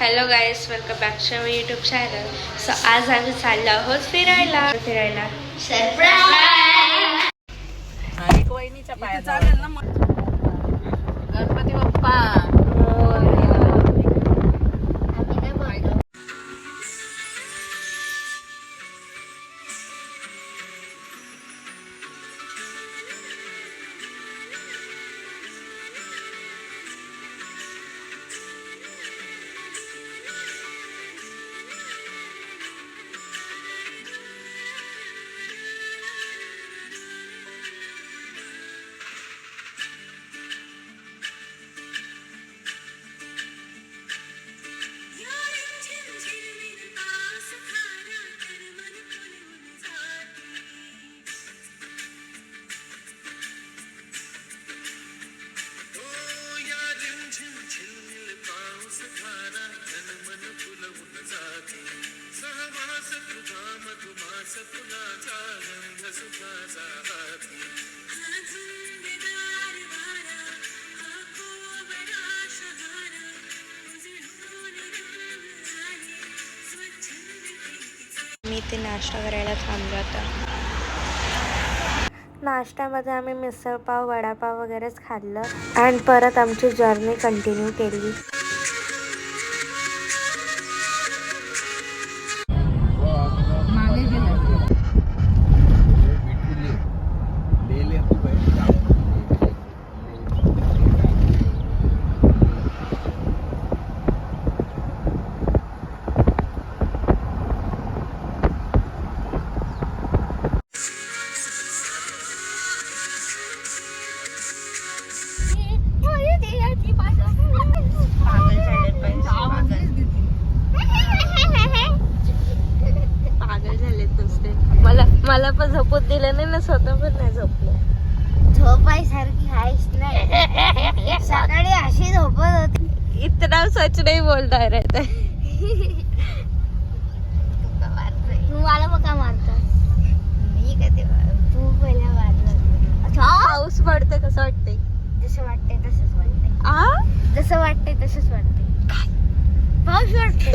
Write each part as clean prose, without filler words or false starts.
Hello guys, welcome back to my YouTube channel. So आज आम्ही चाललो आहोत फिरायला. सरप्राईज. वहिनीच्या पाया चालेल ना. गणपती बाप्पा मी ते नाश्ता करायला थांबलो होता. नाश्त्यामध्ये आम्ही मिसळपाव, वडापाव वगैरेच खाल्लं आणि परत आमची जर्नी कंटिन्यू केली. मला पण झोपत दिलं नाही ना, स्वतः पण नाही झोपलं. झोपायसारखी आहेच नाही. सकाळी अशी झोपत होती. इतना सच नाही बोलता रहता. तू मला मग का मारतास? मी कधी तू पहिला मारला. पाऊस पडते कसं वाटतंय? जसं वाटतंय तसंच वाटतंय. जसं वाटतंय तसंच वाटतंय. पाऊस वाटतंय.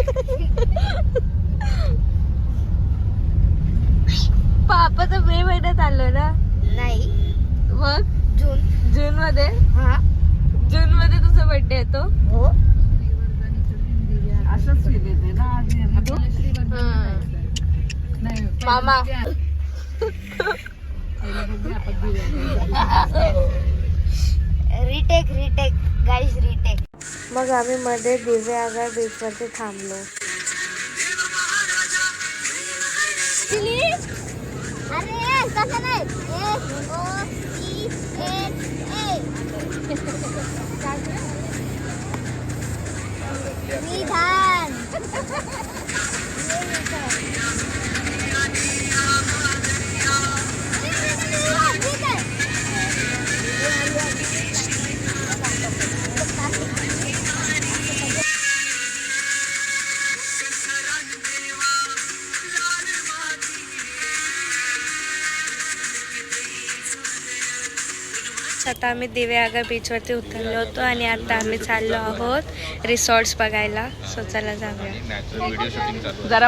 पापा तर मे महिन्यात आलो ना. नाही, मग जून मध्ये. हा, जून मध्ये तुझा बर्थडे येतो. हो. असंच केले ना. मामा रिटेक गाईज रिटेक. मग आम्ही मध्ये दिवे आगार बीच वरती थांबलो. अरे कसं नाही. विधान आता आम्ही दिवेआगर बीचवरती उतरलो होतो आणि आता आम्ही चाललो आहोत रिसॉर्ट्स बघायला. सो चला जाऊया. जरा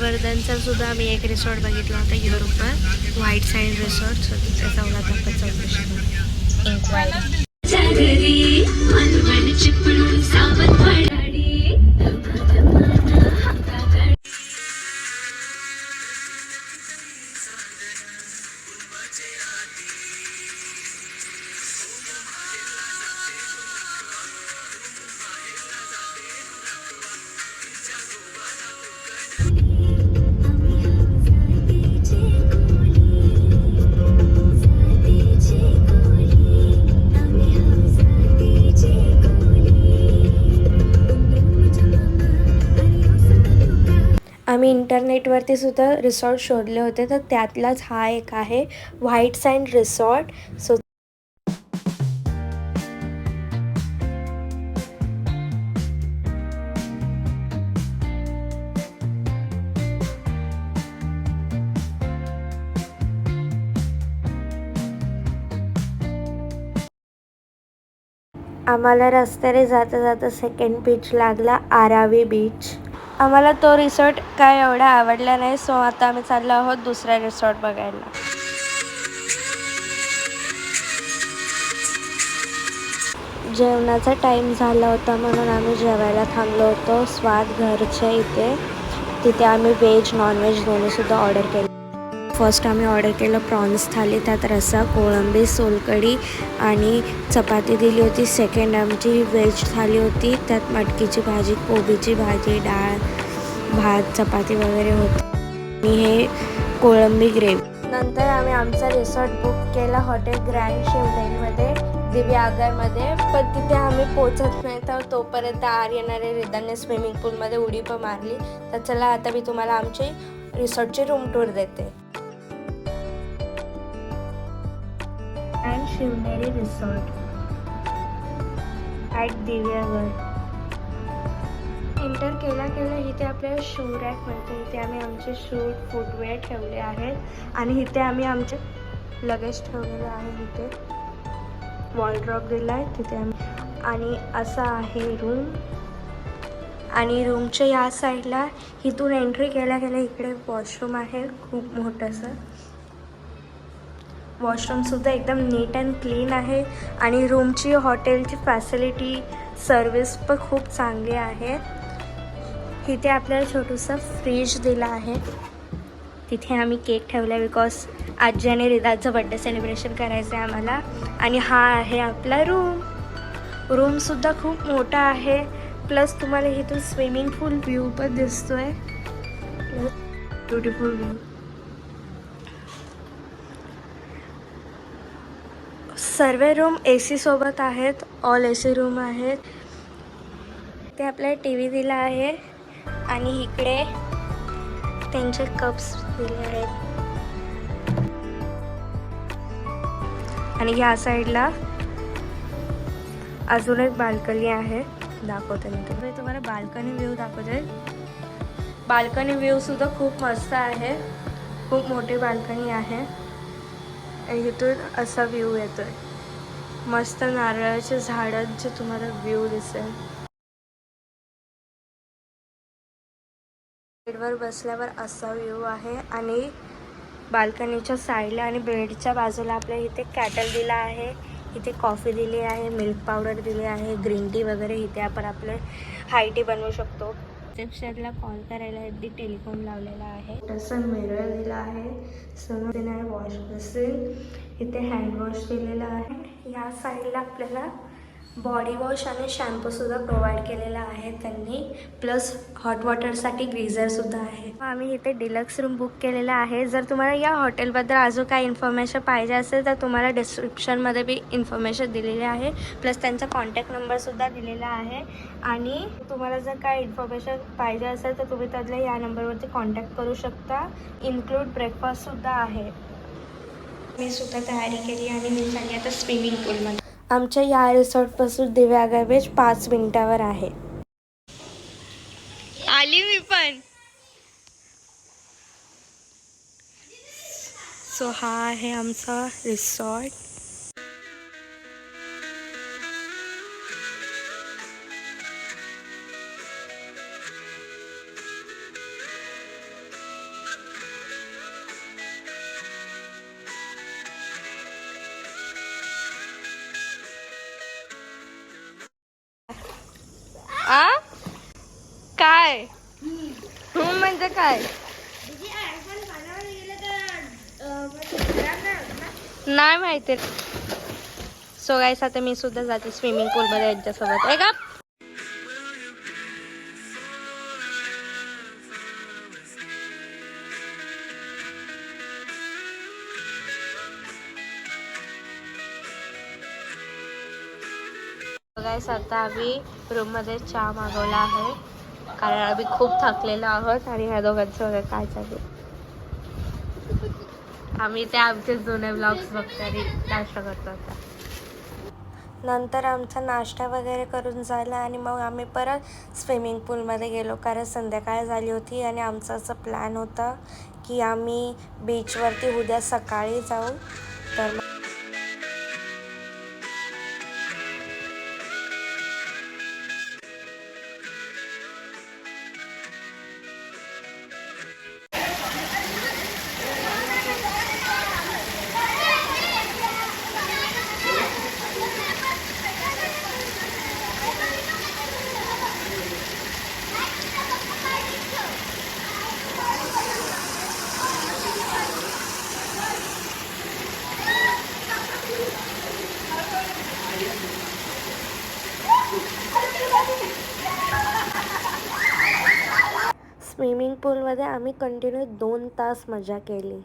वर्धनचा सुद्धा आम्ही एक रिसॉर्ट बघितला होता युरोपवर, व्हाईट सँड रिसॉर्ट. सो तिथे जाऊन आता आपण चौकशी इन्क्वायरी. आम्ही इंटरनेटवरती सुद्धा रिसॉर्ट शोधले होते, तर त्यातलाच हा एक आहे व्हाईट सँड रिसॉर्ट. सो आम्हाला रस्त्याने जाता जाता सेकंड बीच लागला, आरावी बीच. आम्हाला तो रिसॉर्ट काय एवढा आवडला नाही, सो आता आम्ही चाललो आहोत दुसरा रिसॉर्ट बघायला. जेवणाचा टाईम झाला होता म्हणून आम्ही जेवायला थांबलो होतो स्वाद घरच्या इथे. तिथे आम्ही व्हेज नॉनव्हेज दोन्हीसुद्धा ऑर्डर केलं. फर्स्ट आम्ही ऑर्डर केलं प्रॉन्स थाली, त्यात रस्सा, कोळंबी, सोलकढी आणि चपाती दिली होती. सेकंड आमची व्हेज थाली होती, त्यात मटकीची भाजी, कोबीची भाजी, डाळ, भात, चपाती वगैरे होती आणि हे कोळंबी ग्रेव्ही. नंतर आम्ही आमचा रिसॉर्ट बुक केला हॉटेल ग्रँड शिवनेरीमध्ये, दिव्यागरमध्ये. पण तिथे आम्ही पोचत नाही तर तोपर्यंत आर्यन रिदाने स्विमिंग पूलमध्ये उडी पण मारली. तर चला आता मी तुम्हाला आमची रिसॉर्टची रूम टूर देते. Grand Shivneri resort at Diveagar. Enter केला इथे आपल्याला शू रॅक मिळते. इथे आम्ही आमचे शूट फुटवेअर ठेवले आहेत आणि इथे आम्ही आमचे लगेज ठेवलेलं आहे. इथे वॉलड्रॉप दिला आहे तिथे आम्ही. आणि असा आहे रूम. आणि रूमच्या या साईडला इथून एंट्री केल्या इकडे वॉशरूम आहे खूप मोठंसं. वॉशरूमसुद्धा एकदम नीट अँड क्लीन आहे. आणि रूमची हॉटेलची फॅसिलिटी सर्विस पण खूप चांगली आहे. इथे आपल्याला छोटंसं फ्रीज दिला आहे. तिथे आम्ही केक ठेवला आहे बिकॉज आजी आणि रिदाचं बड्डे सेलिब्रेशन करायचं आहे आम्हाला. आणि हा आहे आपला रूमसुद्धा खूप मोठा आहे. प्लस तुम्हाला इथून स्विमिंग पूल व्ह्यू पण दिसतोय. Beautiful view. सर्व रूम AC सोबत आहेत. ऑल AC रूम आहेत. ते आपल्याला TV दिला आहे आणि इकडे त्यांचे कप्स दिले आहेत. आणि या साईडला अजून एक बाल्कनी आहे, दाखवते मी तुम्हाला बाल्कनी व्ह्यू दाखवते. बाल्कनी व्ह्यू सुद्धा खूप मस्त आहे. खूप मोठी बाल्कनी आहे. इथून असा व्ह्यू येतोय. मस्त नारळाच्या झाडांचे तुम्हाला व्ह्यू दिसेल. बेडवर बसल्यावर असा व्ह्यू आहे. आणि बाल्कनीच्या साईडला आणि बेडच्या बाजूला आपल्या इथे कॅटल दिला आहे. इथे कॉफी दिली आहे, मिल्क पावडर दिली आहे, ग्रीन टी वगैरे. इथे आपण आपले हाय टी बनवू शकतो. रिसेप्शनला कॉल करायला इथे टेलिफोन लावलेला आहे. तसं मिरर दिला आहे. समोर आहे वॉश बेसिन. इथे हँडवॉश दिलेला आहे. या साईडला आपल्याला बॉडी वॉश आणि शॅम्पूसुद्धा प्रोव्हाइड केलेला आहे त्यांनी. प्लस हॉट वॉटरसाठी ग्रीझरसुद्धा आहे. आम्ही इथे डिलक्स रूम बुक केलेला आहे. जर तुम्हाला या हॉटेलबद्दल अजून काही इन्फॉर्मेशन पाहिजे असेल तर तुम्हाला डिस्क्रिप्शनमध्ये बी इन्फॉर्मेशन दिलेली आहे. प्लस त्यांचा कॉन्टॅक्ट नंबरसुद्धा दिलेला आहे. आणि तुम्हाला जर काय इन्फॉर्मेशन पाहिजे असेल तर तुम्ही त्यातल्या या नंबरवरती कॉन्टॅक्ट करू शकता. इन्क्लूड ब्रेकफास्टसुद्धा आहे. मी सुद्धा तयारी केली आणि मी चालली आता स्विमिंग पूलमध्ये. आमच्या या रिसॉर्टपासून दिव्यागर बीच 5 मिनिटावर आहे. आली मी पण. सो हा आहे आमचा रिसॉर्ट. काय म्हणजे काय नाही माहिती. सो गाईस आता मी सुद्धा जाते स्विमिंग पूलमध्ये यांच्यासोबत. आहे का गाईस. आता आम्ही रूममध्ये चहा मागवला आहे कारण आम्ही खूप थकलेलो आहोत. आणि ह्या दोघांचं वगैरे काय चालू. आम्ही ते आमचे जुने ब्लॉग्स बघतो आणि नाश्ता करतो आता. नंतर आमचा नाश्ता वगैरे करून झाला आणि मग आम्ही परत स्विमिंग पूलमध्ये गेलो कारण संध्याकाळ झाली होती. आणि आमचा असं प्लॅन होता की आम्ही बीचवरती उद्या सकाळी जाऊ. तर स्विमिंग पूलमध्ये आम्ही कंटिन्यू 2 तास मजा केली.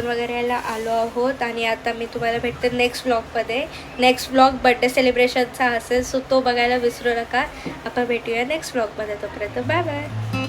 वगैरे यायला आलो आहोत आणि आता मी तुम्हाला भेटते नेक्स्ट व्लॉगमध्ये. नेक्स्ट व्लॉग बर्थडे सेलिब्रेशनचा असेल, सो तो बघायला विसरू नका. आपण भेटूया नेक्स्ट व्लॉगमध्ये. तोपर्यंत बाय बाय.